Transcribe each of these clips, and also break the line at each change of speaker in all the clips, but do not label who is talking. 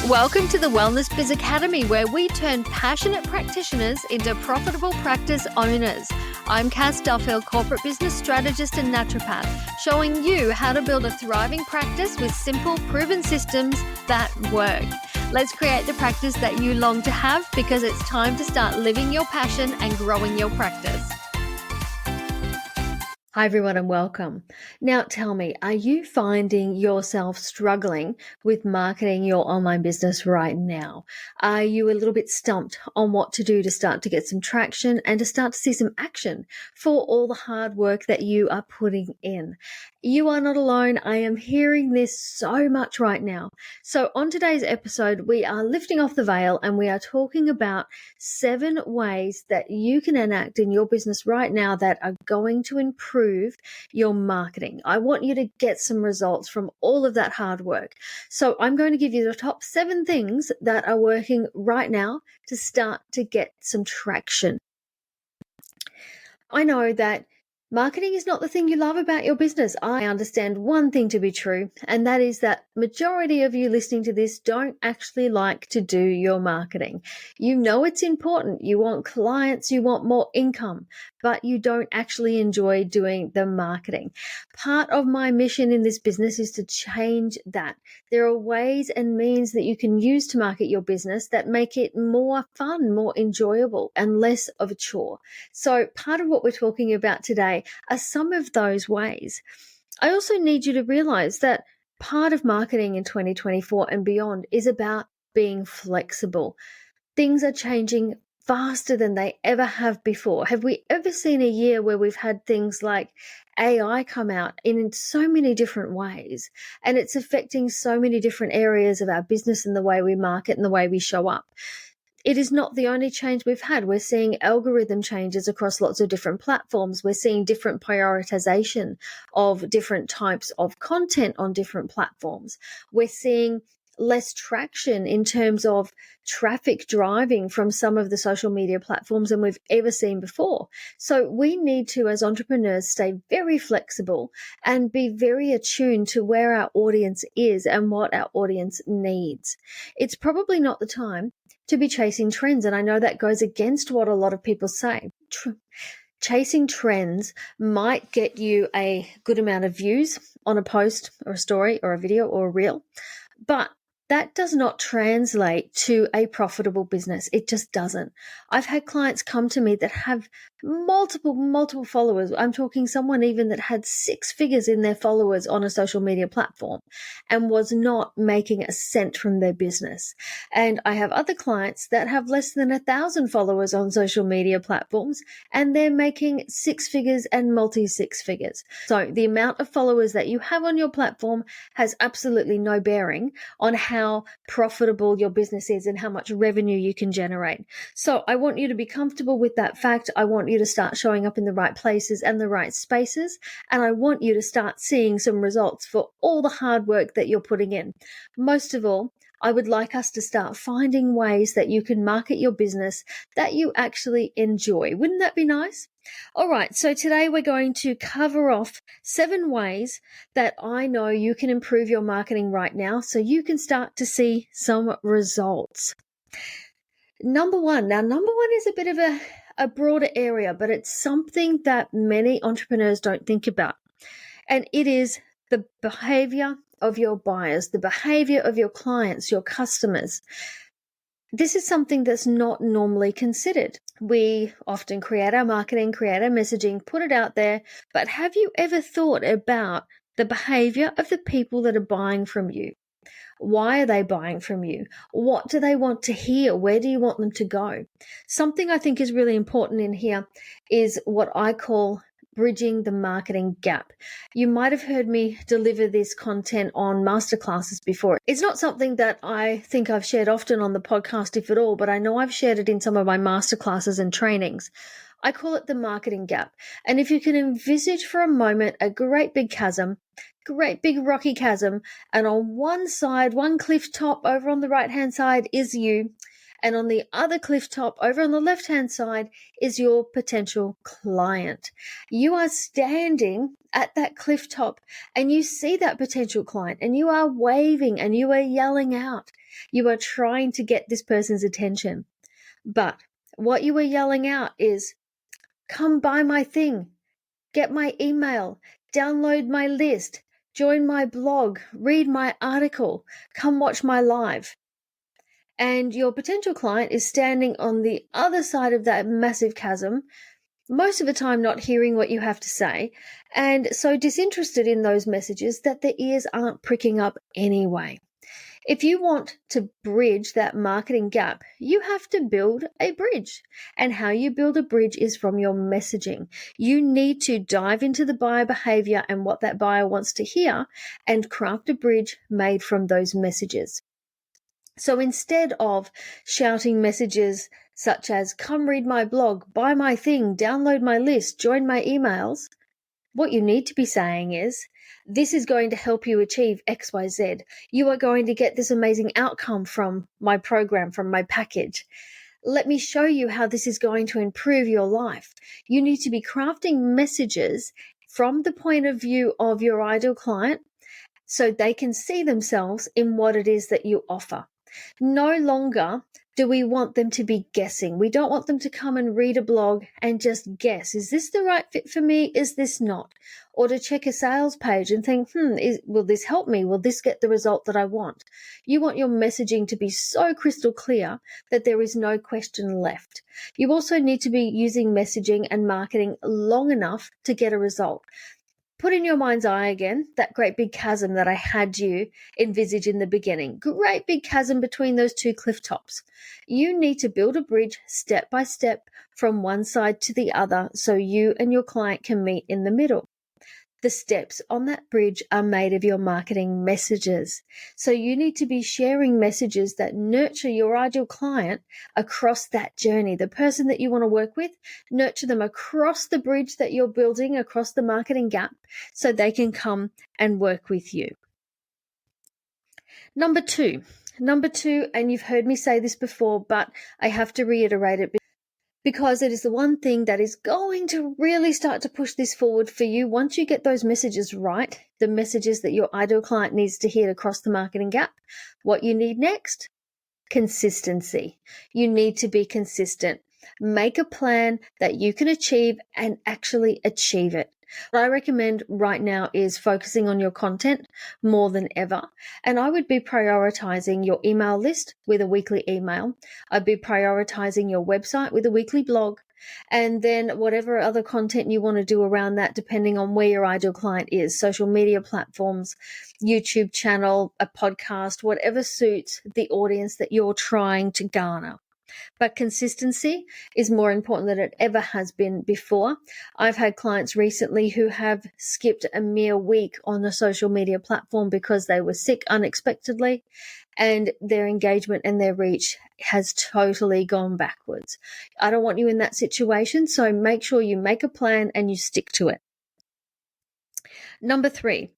Welcome to the Wellness Biz Academy, where we turn passionate practitioners into profitable practice owners. I'm Cass Duffield, corporate business strategist and naturopath, showing you how to build a thriving practice with simple, proven systems that work. Let's create the practice that you long to have, because it's time to start living your passion and growing your practice. Hi everyone and welcome. Now tell me, are you finding yourself struggling with marketing your online business right now? Are you a little bit stumped on what to do to start to get some traction and to start to see some action for all the hard work that you are putting in? You are not alone. I am hearing this so much right now. So on today's episode, we are lifting off the veil and we are talking about 7 ways that you can enact in your business right now that are going to improve your marketing. I want you to get some results from all of that hard work. So I'm going to give you the top 7 things that are working right now to start to get some traction. I know that marketing is not the thing you love about your business. I understand one thing to be true, and that is that majority of you listening to this don't actually like to do your marketing. You know it's important. You want clients, you want more income, but you don't actually enjoy doing the marketing. Part of my mission in this business is to change that. There are ways and means that you can use to market your business that make it more fun, more enjoyable, and less of a chore. So part of what we're talking about today are some of those ways. I also need you to realize that part of marketing in 2024 and beyond is about being flexible. Things are changing faster than they ever have before. Have we ever seen a year where we've had things like AI come out in so many different ways, and it's affecting so many different areas of our business and the way we market and the way we show up? It is not the only change we've had. We're seeing algorithm changes across lots of different platforms. We're seeing different prioritization of different types of content on different platforms. We're seeing less traction in terms of traffic driving from some of the social media platforms than we've ever seen before. So we need to, as entrepreneurs, stay very flexible and be very attuned to where our audience is and what our audience needs. It's probably not the time to be chasing trends, and I know that goes against what a lot of people say. Chasing trends might get you a good amount of views on a post or a story or a video or a reel, but that does not translate to a profitable business. It just doesn't. I've had clients come to me that have multiple followers. I'm talking someone even that had 6 figures in their followers on a social media platform and was not making a cent from their business. And I have other clients that have less than 1,000 followers on social media platforms, and they're making 6 figures and multi-6 figures. So the amount of followers that you have on your platform has absolutely no bearing on how profitable your business is and how much revenue you can generate. So I want you to be comfortable with that fact. I want you to start showing up in the right places and the right spaces. And I want you to start seeing some results for all the hard work that you're putting in. Most of all, I would like us to start finding ways that you can market your business that you actually enjoy. Wouldn't that be nice? All right, so today we're going to cover off 7 ways that I know you can improve your marketing right now so you can start to see some results. Number one is a bit of a broader area, but it's something that many entrepreneurs don't think about. And it is the behavior of your buyers, the behavior of your clients, your customers. This is something that's not normally considered. We often create our marketing, create our messaging, put it out there, but have you ever thought about the behavior of the people that are buying from you? Why are they buying from you? What do they want to hear? Where do you want them to go? Something I think is really important in here is what I call bridging the marketing gap. You might have heard me deliver this content on masterclasses before. It's not something that I think I've shared often on the podcast, if at all, but I know I've shared it in some of my masterclasses and trainings. I call it the marketing gap. And if you can envisage for a moment a great big chasm, great big rocky chasm, and on one side, one cliff top over on the right-hand side is you, And on the other cliff top, over on the left-hand side, is your potential client. You are standing at that cliff top and you see that potential client and you are waving and you are yelling out. You are trying to get this person's attention. But what you are yelling out is, come buy my thing, get my email, download my list, join my blog, read my article, come watch my live. And your potential client is standing on the other side of that massive chasm, most of the time not hearing what you have to say, and so disinterested in those messages that their ears aren't pricking up anyway. If you want to bridge that marketing gap, you have to build a bridge. And how you build a bridge is from your messaging. You need to dive into the buyer behavior and what that buyer wants to hear and craft a bridge made from those messages. So instead of shouting messages such as, come read my blog, buy my thing, download my list, join my emails, what you need to be saying is, this is going to help you achieve XYZ. You are going to get this amazing outcome from my program, from my package. Let me show you how this is going to improve your life. You need to be crafting messages from the point of view of your ideal client so they can see themselves in what it is that you offer. No longer do we want them to be guessing. We don't want them to come and read a blog and just guess. Is this the right fit for me? Is this not? Or to check a sales page and think, will this help me? Will this get the result that I want? You want your messaging to be so crystal clear that there is no question left. You also need to be using messaging and marketing long enough to get a result. Put in your mind's eye again that great big chasm that I had you envisage in the beginning. Great big chasm between those two cliff tops. You need to build a bridge step by step from one side to the other so you and your client can meet in the middle. The steps on that bridge are made of your marketing messages. So you need to be sharing messages that nurture your ideal client across that journey. The person that you want to work with, nurture them across the bridge that you're building, across the marketing gap, so they can come and work with you. Number two, and you've heard me say this before, but I have to reiterate it because it is the one thing that is going to really start to push this forward for you once you get those messages right, the messages that your ideal client needs to hear across the marketing gap. What you need next? Consistency. You need to be consistent. Make a plan that you can achieve and actually achieve it. What I recommend right now is focusing on your content more than ever. And I would be prioritizing your email list with a weekly email. I'd be prioritizing your website with a weekly blog. And then whatever other content you want to do around that, depending on where your ideal client is, social media platforms, YouTube channel, a podcast, whatever suits the audience that you're trying to garner. But consistency is more important than it ever has been before. I've had clients recently who have skipped a mere week on a social media platform because they were sick unexpectedly, and their engagement and their reach has totally gone backwards. I don't want you in that situation, so make sure you make a plan and you stick to it. Number 3,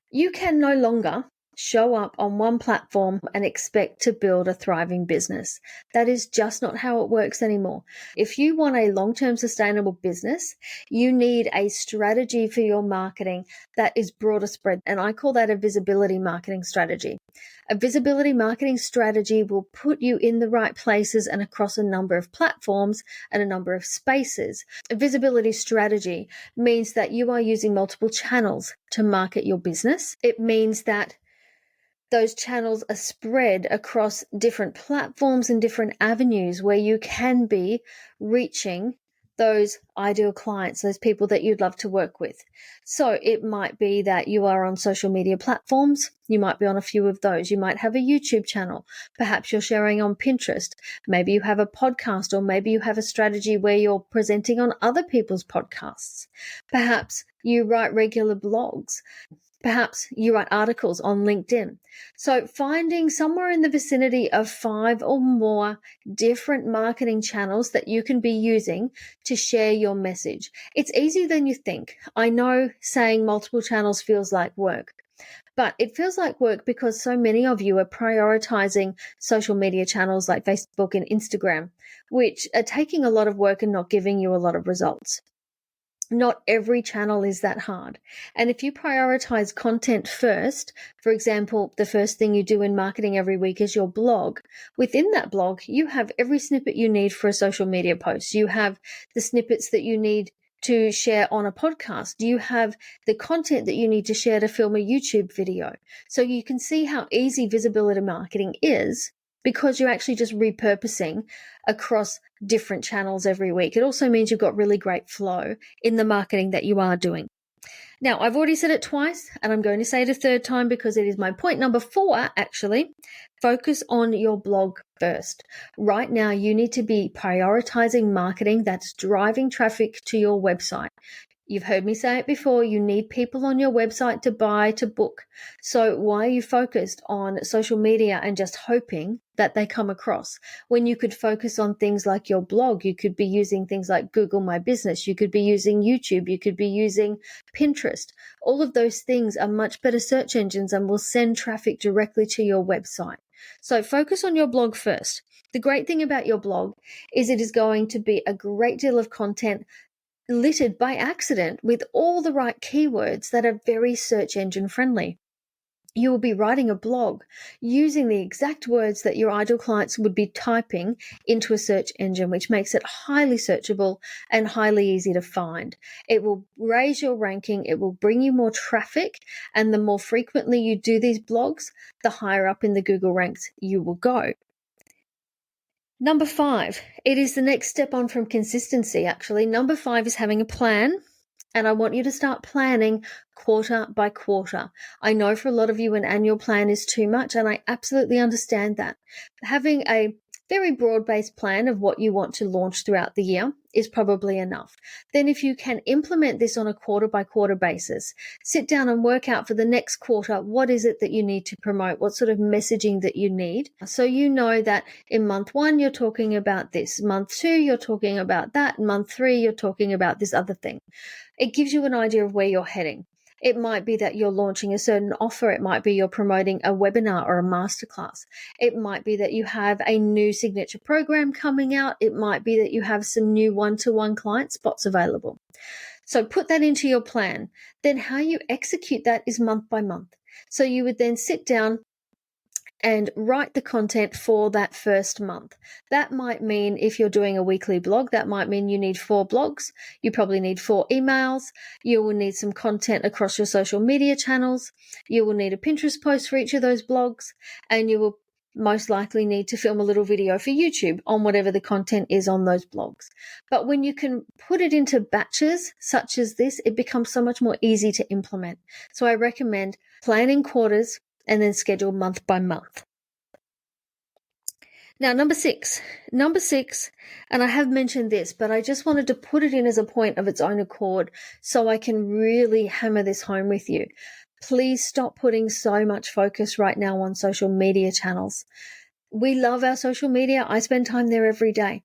you can no longer show up on one platform and expect to build a thriving business. That is just not how it works anymore. If you want a long-term sustainable business, you need a strategy for your marketing that is broader spread. And I call that a visibility marketing strategy. A visibility marketing strategy will put you in the right places and across a number of platforms and a number of spaces. A visibility strategy means that you are using multiple channels to market your business. It means that those channels are spread across different platforms and different avenues where you can be reaching those ideal clients, those people that you'd love to work with. So it might be that you are on social media platforms. You might be on a few of those. You might have a YouTube channel. Perhaps you're sharing on Pinterest. Maybe you have a podcast, or maybe you have a strategy where you're presenting on other people's podcasts. Perhaps you write regular blogs. Perhaps you write articles on LinkedIn. So finding somewhere in the vicinity of 5 or more different marketing channels that you can be using to share your message. It's easier than you think. I know saying multiple channels feels like work, But it feels like work because so many of you are prioritizing social media channels like Facebook and Instagram, which are taking a lot of work and not giving you a lot of results. Not every channel is that hard. And if you prioritize content first, for example, the first thing you do in marketing every week is your blog. Within that blog, you have every snippet you need for a social media post. You have the snippets that you need to share on a podcast. You have the content that you need to share to film a YouTube video. So you can see how easy visibility marketing is because you're actually just repurposing across different channels every week. It also means you've got really great flow in the marketing that you are doing. Now, I've already said it twice, and I'm going to say it a third time because it is my point number 4, actually. Focus on your blog first. Right now, you need to be prioritizing marketing that's driving traffic to your website. You've heard me say it before, you need people on your website to buy, to book. So why are you focused on social media and just hoping that they come across when you could focus on things like your blog? You could be using things like Google My Business. You could be using YouTube. You could be using Pinterest. All of those things are much better search engines and will send traffic directly to your website. So focus on your blog first. The great thing about your blog is it is going to be a great deal of content littered by accident with all the right keywords that are very search engine friendly. You will be writing a blog using the exact words that your ideal clients would be typing into a search engine, which makes it highly searchable and highly easy to find. It will raise your ranking. It will bring you more traffic. And the more frequently you do these blogs, the higher up in the Google ranks you will go. Number 5, it is the next step on from consistency, actually. Number 5 is having a plan, and I want you to start planning quarter by quarter. I know for a lot of you an annual plan is too much, and I absolutely understand that. Having a very broad-based plan of what you want to launch throughout the year is probably enough. Then if you can implement this on a quarter by quarter basis, sit down and work out for the next quarter, what is it that you need to promote? What sort of messaging that you need? So you know that in month 1, you're talking about this. Month 2, you're talking about that. Month 3, you're talking about this other thing. It gives you an idea of where you're heading. It might be that you're launching a certain offer. It might be you're promoting a webinar or a masterclass. It might be that you have a new signature program coming out. It might be that you have some new one-to-one client spots available. So put that into your plan. Then how you execute that is month by month. So you would then sit down and write the content for that first month. That might mean if you're doing a weekly blog, that might mean you need 4 blogs. You probably need 4 emails. You will need some content across your social media channels. You will need a Pinterest post for each of those blogs, and you will most likely need to film a little video for YouTube on whatever the content is on those blogs. But when you can put it into batches such as this, it becomes so much more easy to implement. So I recommend planning quarters and then schedule month by month. Now, number six, and I have mentioned this, but I just wanted to put it in as a point of its own accord so I can really hammer this home with you. Please stop putting so much focus right now on social media channels. We love our social media. I spend time there every day.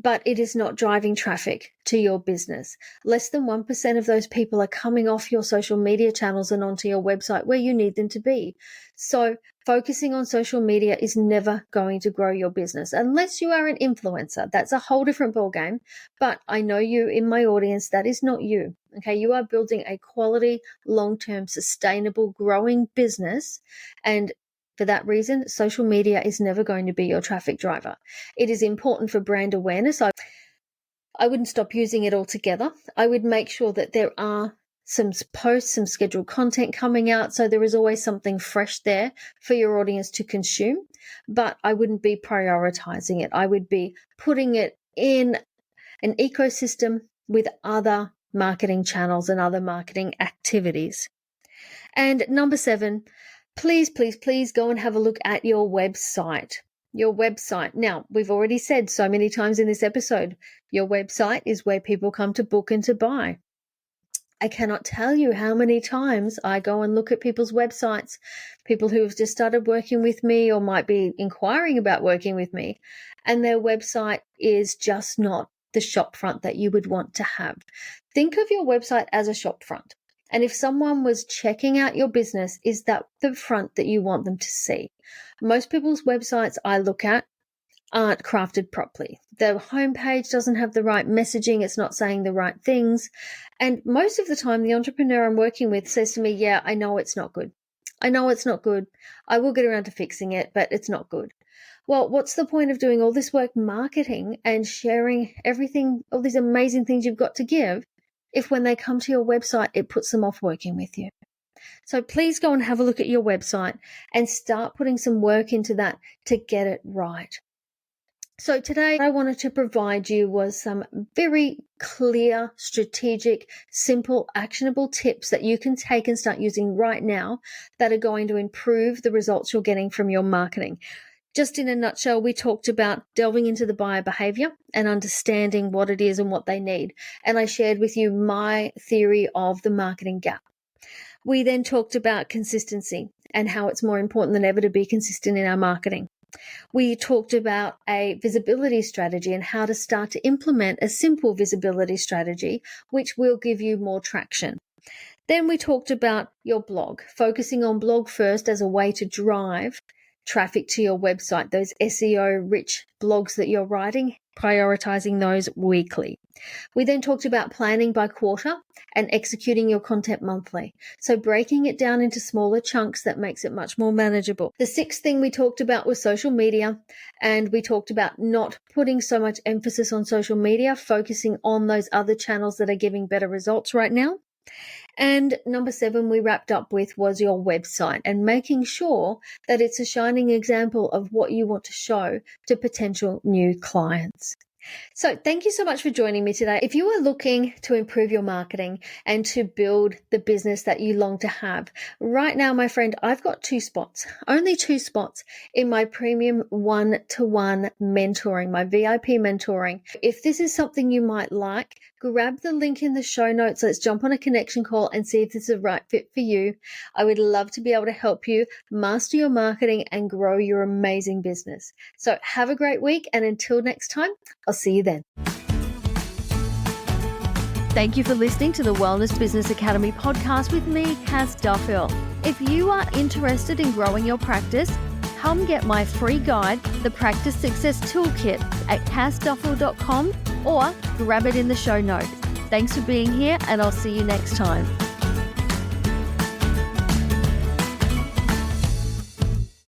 But it is not driving traffic to your business. Less than 1% of those people are coming off your social media channels and onto your website where you need them to be. So focusing on social media is never going to grow your business unless you are an influencer. That's a whole different ballgame. But I know you in my audience, that is not you. Okay, you are building a quality, long-term, sustainable, growing business, and for that reason, social media is never going to be your traffic driver. It is important for brand awareness. I wouldn't stop using it altogether. I would make sure that there are some posts, some scheduled content coming out, so there is always something fresh there for your audience to consume, but I wouldn't be prioritizing it. I would be putting it in an ecosystem with other marketing channels and other marketing activities. And number 7, please go and have a look at your website. Your website. Now, we've already said so many times in this episode, your website is where people come to book and to buy. I cannot tell you how many times I go and look at people's websites, people who have just started working with me or might be inquiring about working with me, and their website is just not the shop front that you would want to have. Think of your website as a shop front. And if someone was checking out your business, is that the front that you want them to see? Most people's websites I look at aren't crafted properly. The homepage doesn't have the right messaging. It's not saying the right things. And most of the time, the entrepreneur I'm working with says to me, yeah, I know it's not good. I know it's not good. I will get around to fixing it, but it's not good. Well, what's the point of doing all this work marketing and sharing everything, all these amazing things you've got to give, if when they come to your website, it puts them off working with you? So please go and have a look at your website and start putting some work into that to get it right. So today I wanted to provide you was some very clear, strategic, simple, actionable tips that you can take and start using right now that are going to improve the results you're getting from your marketing. Just in a nutshell, we talked about delving into the buyer behavior and understanding what it is and what they need. And I shared with you my theory of the marketing gap. We then talked about consistency and how it's more important than ever to be consistent in our marketing. We talked about a visibility strategy and how to start to implement a simple visibility strategy, which will give you more traction. Then we talked about your blog, focusing on blog first as a way to drive traffic to your website, those SEO-rich blogs that you're writing, prioritizing those weekly. We then talked about planning by quarter and executing your content monthly. So breaking it down into smaller chunks that makes it much more manageable. The sixth thing we talked about was social media, and we talked about not putting so much emphasis on social media, focusing on those other channels that are giving better results right now. And number 7 we wrapped up with was your website and making sure that it's a shining example of what you want to show to potential new clients. So thank you so much for joining me today. If you are looking to improve your marketing and to build the business that you long to have, right now, my friend, I've got 2 spots, only 2 spots in my premium one-to-one mentoring, my VIP mentoring. If this is something you might like, grab the link in the show notes. Let's jump on a connection call and see if this is the right fit for you. I would love to be able to help you master your marketing and grow your amazing business. So have a great week. And until next time, I'll see you then. Thank you for listening to the Wellness Business Academy podcast with me, Cass Duffield. If you are interested in growing your practice, come get my free guide, The Practice Success Toolkit, at cassduffield.com or grab it in the show notes. Thanks for being here, and I'll see you next time.